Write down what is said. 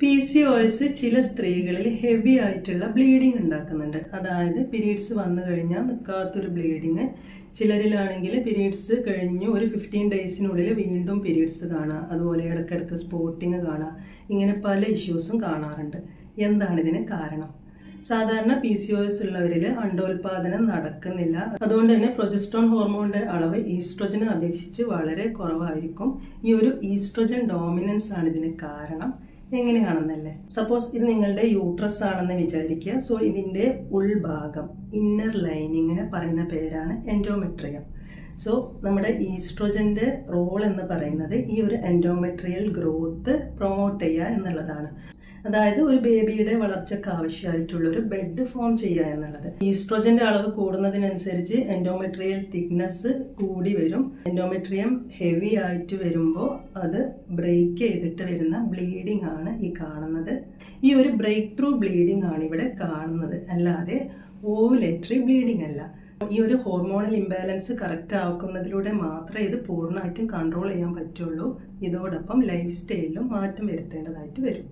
PCOS ചില സ്ത്രീകളിൽ heavy ആയിട്ടുള്ള ബ്ലീഡിങ് ഉണ്ടാക്കുന്നുണ്ട്. അതായത് പീരീഡ്സ് വന്നു കഴിഞ്ഞാൽ നിൽക്കാത്തൊരു ബ്ലീഡിങ്. ചിലരിലാണെങ്കിൽ പീരീഡ്സ് കഴിഞ്ഞ് ഒരു 15 ഡേയ്സിനുള്ളിൽ വീണ്ടും പീരീഡ്സ് കാണുക, അതുപോലെ ഇടയ്ക്കിടയ്ക്ക് സ്പോട്ടിങ് കാണുക, ഇങ്ങനെ പല ഇഷ്യൂസും കാണാറുണ്ട്. എന്താണ് ഇതിന് കാരണം? സാധാരണ PCOS ഉള്ളവരിൽ അണ്ടോൽപാദനം നടക്കുന്നില്ല. അതുകൊണ്ട് തന്നെ പ്രൊജസ്ട്രോൺ ഹോർമോണിന്റെ അളവ് ഈസ്ട്രോജനെ അപേക്ഷിച്ച് വളരെ കുറവായിരിക്കും. ഈ ഒരു ഈസ്ട്രോജൻ ഡോമിനൻസ് ആണ് ഇതിന് കാരണം. എങ്ങനെയാണെന്നല്ലേ, സപ്പോസ് ഇത് നിങ്ങളുടെ യൂട്രസ് ആണെന്ന് വിചാരിക്കുക. സോ ഇതിന്റെ ഉൾഭാഗം, ഇന്നർ ലൈനിങ്ങിനെ പറയുന്ന പേരാണ് എൻഡോമെട്രിയം. സോ നമ്മുടെ ഈസ്ട്രോജന്റെ റോൾ എന്ന് പറയുന്നത് ഈ ഒരു എൻഡോമെട്രിയൽ ഗ്രോത്ത് പ്രൊമോട്ട് ചെയ്യുക എന്നുള്ളതാണ്. അതായത് ഒരു ബേബിയുടെ വളർച്ചയ്ക്ക് ആവശ്യമായിട്ടുള്ള ഒരു ബെഡ് ഫോം ചെയ്യുക എന്നുള്ളത്. ഈസ്ട്രോജന്റെ അളവ് കൂടുന്നതിനനുസരിച്ച് എൻഡോമെട്രിയൽ തിക്നെസ് കൂടി വരും. എൻഡോമെട്രിയം ഹെവി ആയിട്ട് വരുമ്പോൾ അത് ബ്രേക്ക് ചെയ്തിട്ട് വരുന്ന ബ്ലീഡിംഗ് ആണ് ഈ കാണുന്നത്. ഈ ഒരു ബ്രേക്ക് ത്രൂ ബ്ലീഡിംഗ് ആണ് ഇവിടെ കാണുന്നത്, അല്ലാതെ ഓവുലേറ്ററി ബ്ലീഡിംഗ് അല്ല. ഈ ഒരു ഹോർമോണൽ ഇംബാലൻസ് കറക്റ്റ് ആക്കുന്നതിലൂടെ മാത്രമേ ഇത് പൂർണ്ണമായിട്ടും കൺട്രോൾ ചെയ്യാൻ പറ്റുള്ളൂ. ഇതോടൊപ്പം ലൈഫ് സ്റ്റൈലിലും മാറ്റം വരുത്തേണ്ടതായിട്ട് വരും.